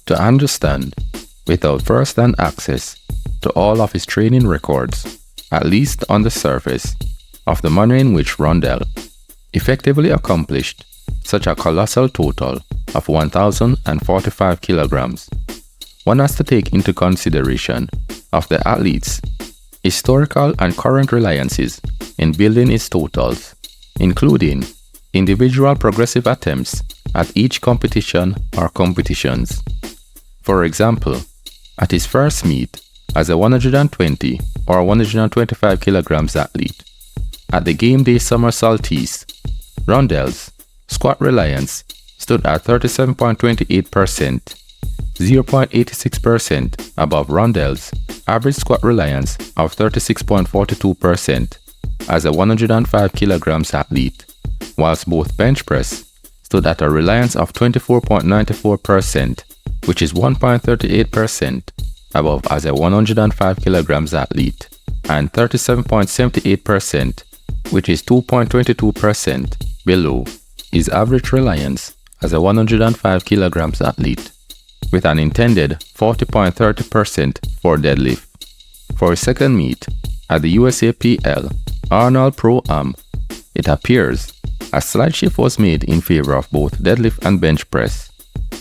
To understand, without first-hand access to all of his training records, at least on the surface, of the manner in which Rondel effectively accomplished such a colossal total of 1,045 kilograms, one has to take into consideration of the athlete's historical and current reliances in building his totals, including individual progressive attempts at each competition or competitions. For example, at his first meet as a 120 or 125 kilograms athlete, at the Gameday Summer Solstice, Rondel's squat reliance stood at 37.28%, 0.86% above Rondel's average squat reliance of 36.42% as a 105 kilograms athlete, whilst both bench press stood at a reliance of 24.94%, which is 1.38% above as a 105 kilograms athlete, and 37.78%, which is 2.22% below his average reliance as a 105 kilograms athlete, with an intended 40.30% for deadlift. For his second meet at the USAPL Arnold Pro-am, it appears a slight shift was made in favor of both deadlift and bench press,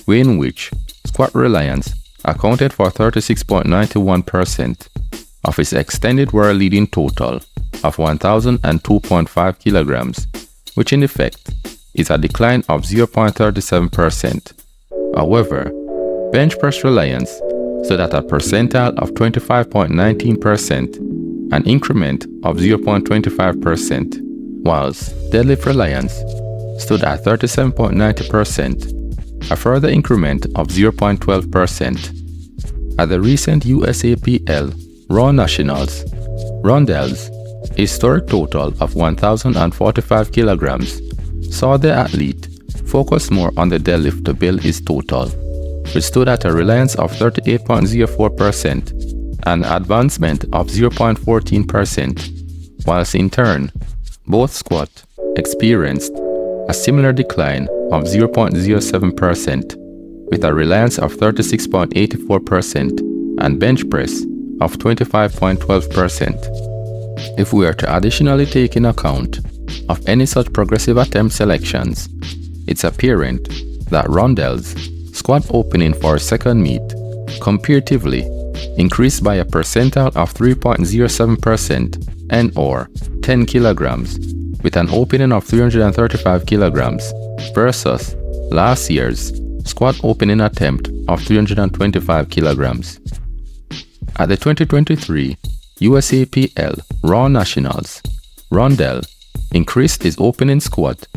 in which squat reliance accounted for 36.91% of his extended world leading total of 1,002.5 kilograms, which in effect is a decline of 0.37%. However, bench press reliance stood at a percentile of 25.19%, an increment of 0.25%, whilst deadlift reliance stood at 37.90%, a further increment of 0.12%. At the recent USAPL Raw Nationals, Rondel's historic total of 1,045 kilograms saw the athlete focus more on the deadlift to build his total, which stood at a reliance of 38.04%, an advancement of 0.14%, whilst in turn, both squat experienced a similar decline of 0.07%, with a reliance of 36.84% and bench press of 25.12%. If we are to additionally take in account of any such progressive attempt selections, it's apparent that Rondel's squat opening for a second meet comparatively increased by a percentile of 3.07% and or 10 kilograms, with an opening of 335 kilograms versus last year's squat opening attempt of 325 kilograms. At the 2023 USAPL Raw Nationals, Rondel increased his opening squat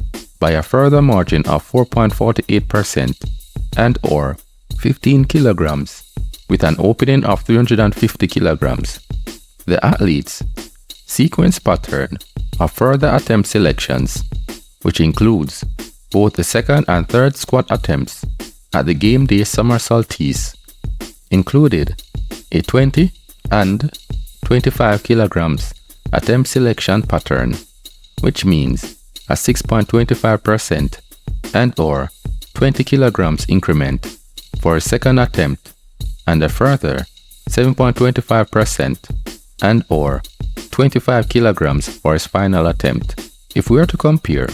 by a further margin of 4.48% and or 15 kilograms, with an opening of 350 kilograms. The athlete's sequence pattern of further attempt selections, which includes both the second and third squat attempts at the Gameday Summer Solstice, included a 20 and 25 kilograms attempt selection pattern, which means a 6.25% and or 20 kilograms increment for a second attempt, and a further 7.25% and or 25 kilograms for his final attempt. If we are to compare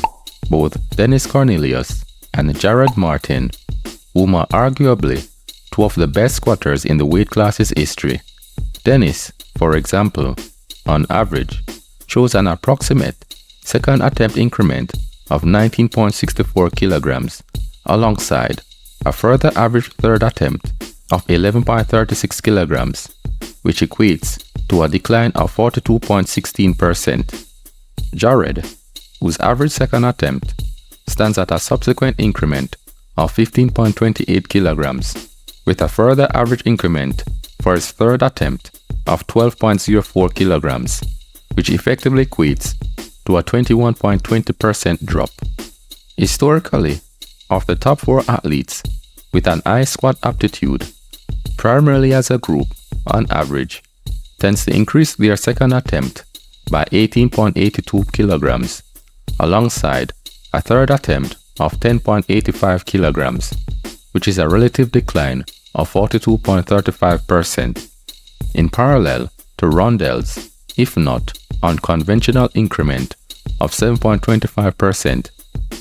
both Dennis Cornelius and Jared Martin, whom are arguably two of the best squatters in the weight class's history, Dennis, for example, on average, shows an approximate second attempt increment of 19.64 kilograms, alongside a further average third attempt of 11.36 kilograms, which equates to a decline of 42.16%. Jared, whose average second attempt stands at a subsequent increment of 15.28 kilograms, with a further average increment for his third attempt of 12.04 kilograms, which effectively equates to a 21.20% drop. Historically, of the top four athletes with an high squat aptitude, primarily as a group, on average, tends to increase their second attempt by 18.82 kilograms, alongside a third attempt of 10.85 kilograms, which is a relative decline of 42.35%, in parallel to Rondel's, if not unconventional increment of 7.25%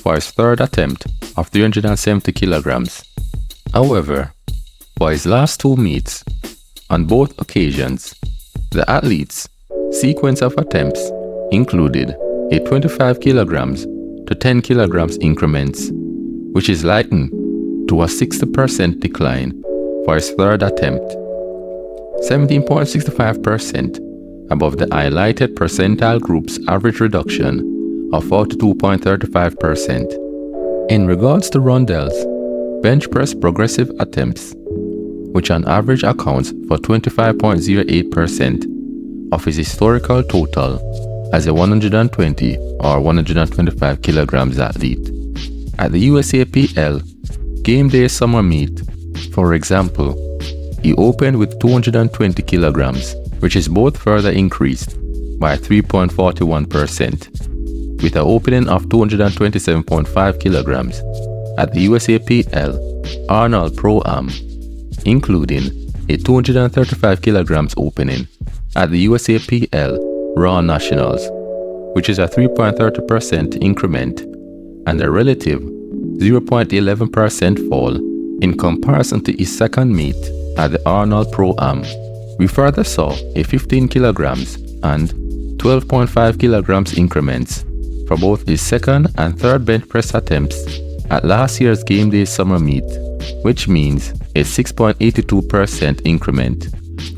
for his third attempt of 370 kilograms. However, for his last two meets, on both occasions, the athlete's sequence of attempts included a 25 kilograms to 10 kilograms increments, which is likened to a 60% decline for his third attempt, 17.65% above the highlighted percentile group's average reduction of 42.35%. In regards to Rondel's bench press progressive attempts, which on average accounts for 25.08% of his historical total as a 120 or 125 kilograms athlete. At the USAPL Gameday Summer Meet, for example, he opened with 220 kilograms, which is both further increased by 3.41%, with an opening of 227.5 kilograms at the USAPL Arnold Pro-am, including a 235 kilograms opening at the USAPL Raw Nationals, which is a 3.30% increment and a relative 0.11% fall in comparison to his second meet at the Arnold Pro-am. We further saw a 15 kilograms and 12.5 kilograms increments for both his second and third bench press attempts at last year's Gameday Summer Meet, which means a 6.82% increment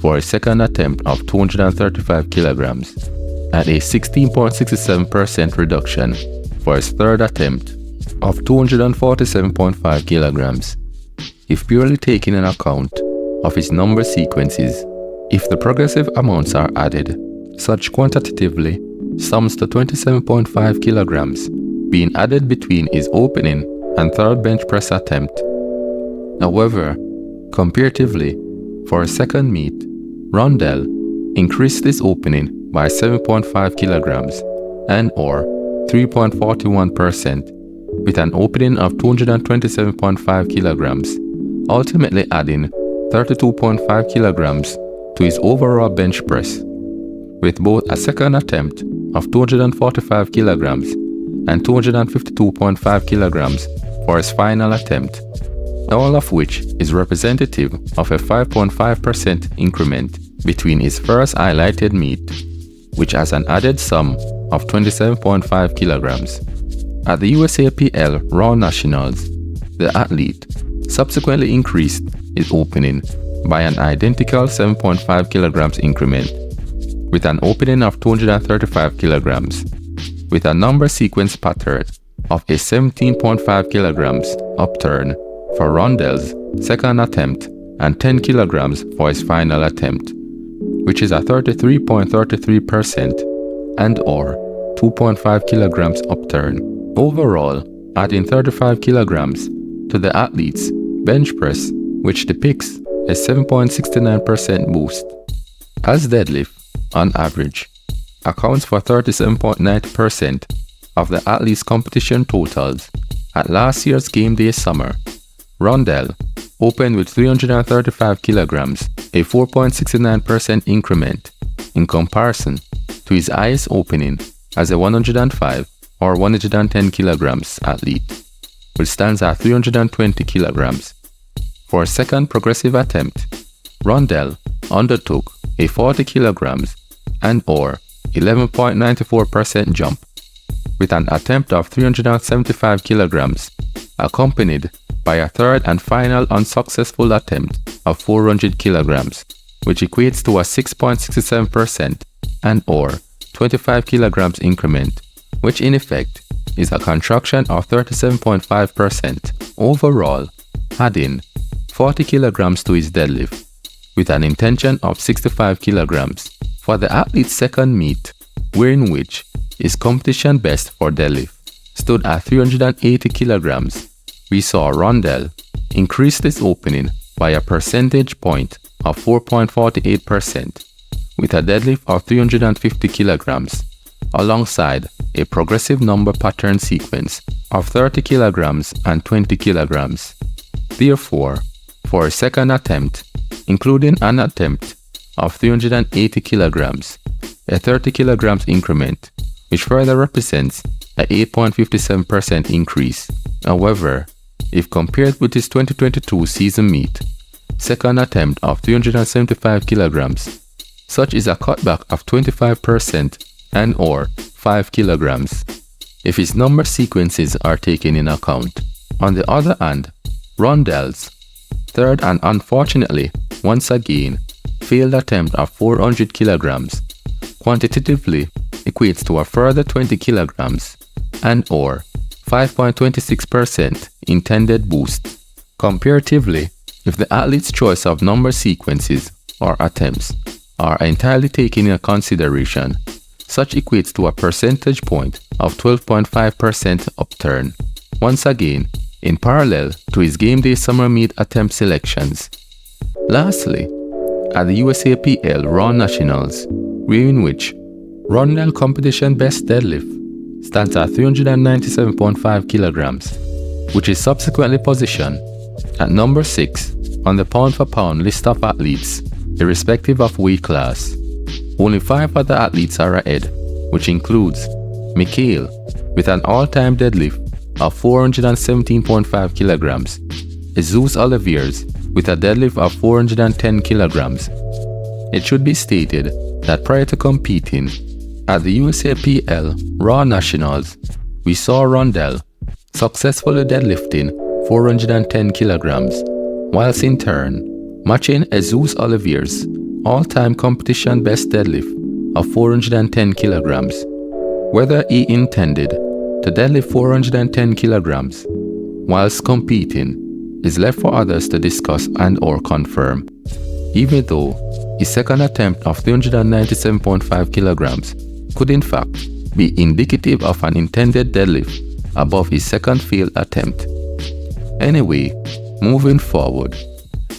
for a second attempt of 235 kilograms and a 16.67% reduction for his third attempt of 247.5 kilograms. If purely taking an account of his number sequences, if the progressive amounts are added, such quantitatively sums to 27.5 kilograms being added between his opening and third bench press attempt. However, comparatively, for a second meet, Rondel increased his opening by 7.5 kilograms and or 3.41% with an opening of 227.5 kilograms, ultimately adding 32.5 kilograms to his overall bench press, with both a second attempt of 245 kilograms and 252.5 kilograms for his final attempt, all of which is representative of a 5.5% increment between his first highlighted meet, which has an added sum of 27.5 kilograms. At the USAPL Raw Nationals, the athlete subsequently increased his opening by an identical 7.5 kilograms increment, with an opening of 235 kilograms, with a number sequence pattern of a 17.5 kilograms upturn for Rondel's second attempt and 10 kilograms for his final attempt, which is a 33.33% and or 2.5 kilograms upturn. Overall, adding 35 kilograms to the athlete's bench press, which depicts a 7.69% boost. As deadlift, on average, accounts for 37.9% of the athlete's competition totals at last year's Gameday Summer, Rondel opened with 335 kilograms, a 4.69% increment in comparison to his highest opening as a 105 or 110 kilograms athlete, which stands at 320 kilograms. For a second progressive attempt, Rondel undertook a 40 kilograms and or 11.94% jump, with an attempt of 375 kilograms, accompanied by a third and final unsuccessful attempt of 400 kilograms, which equates to a 6.67% and or 25 kilograms increment, which in effect is a contraction of 37.5% overall, adding 40 kilograms to his deadlift, with an intention of 65 kilograms. For the athlete's second meet, wherein which his competition best for deadlift stood at 380 kilograms, we saw Rondel increase his opening by a percentage point of 4.48%, with a deadlift of 350 kilograms, alongside a progressive number pattern sequence of 30 kilograms and 20 kilograms. Therefore, for a second attempt, including an attempt of 380 kilograms, a 30 kilograms increment, which further represents a 8.57% increase. However, if compared with his 2022 season meet, second attempt of 375 kilograms, such is a cutback of 25% and or 5 kilograms, if his number sequences are taken in account. On the other hand, Rondel's third and unfortunately, once again, failed attempt of 400 kilograms quantitatively equates to a further 20 kilograms and or 5.26% intended boost. Comparatively, if the athlete's choice of number sequences or attempts are entirely taken into consideration, such equates to a percentage point of 12.5% upturn. Once again, in parallel to his Gameday Summer Meet attempt selections. Lastly, at the USAPL Raw Nationals, in which Rondel competition best deadlift stands at 397.5 kilograms, which is subsequently positioned at number 6 on the pound-for-pound list of athletes, irrespective of weight class. Only 5 other athletes are ahead, which includes Mikhail with an all-time deadlift of 417.5 kilograms, Jesus Oliviers with a deadlift of 410 kilograms. It should be stated that prior to competing at the USAPL Raw Nationals, we saw Rondel successfully deadlifting 410 kilograms, whilst in turn matching Jesus Oliviers' all-time competition best deadlift of 410 kilograms. Whether he intended to deadlift 410 kilograms whilst competing is left for others to discuss and or confirm, even though his second attempt of 397.5 kilograms could in fact be indicative of an intended deadlift above his second failed attempt. Anyway, moving forward,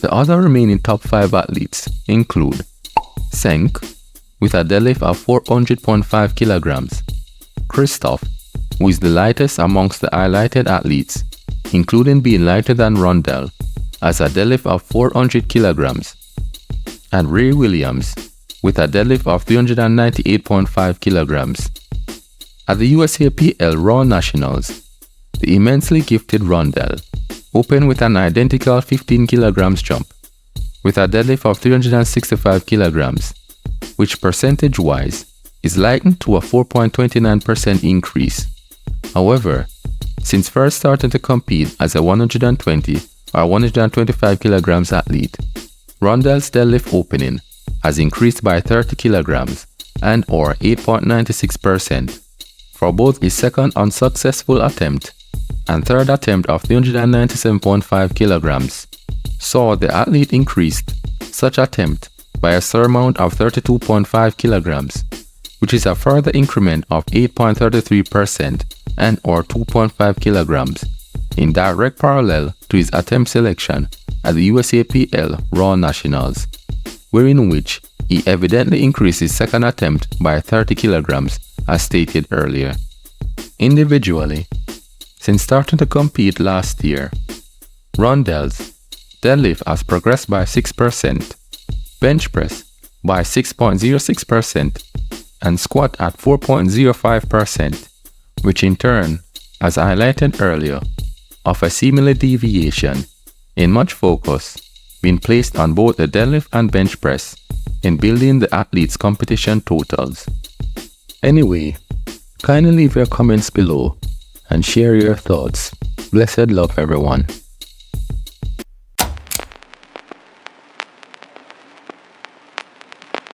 the other remaining top 5 athletes include Senk with a deadlift of 400.5 kilograms, Christoph, who is the lightest amongst the highlighted athletes, including being lighter than Rondel, as a deadlift of 400 kilograms, and Ray Williams with a deadlift of 398.5 kilograms. At the USAPL Raw Nationals, the immensely gifted Rondel opened with an identical 15 kilograms jump, with a deadlift of 365 kilograms, which percentage-wise is likened to a 4.29% increase. However, since first starting to compete as a 120 or 125 kilograms athlete, Rondel's deadlift opening has increased by 30 kilograms and or 8.96% for both his second unsuccessful attempt and third attempt of 397.5 kilograms. Saw the athlete increased such attempt by a surmount of 32.5 kilograms, which is a further increment of 8.33% and or 2.5 kilograms, in direct parallel to his attempt selection at the USAPL Raw Nationals, wherein which he evidently increased his second attempt by 30 kilograms as stated earlier. Individually, since starting to compete last year, Rondel's deadlift has progressed by 6%, bench press by 6.06%, and squat at 4.05%, which in turn, as highlighted earlier, of a seemingly deviation in much focus being placed on both the deadlift and bench press in building the athlete's competition totals. Anyway, kindly leave your comments below and share your thoughts. Blessed love, everyone.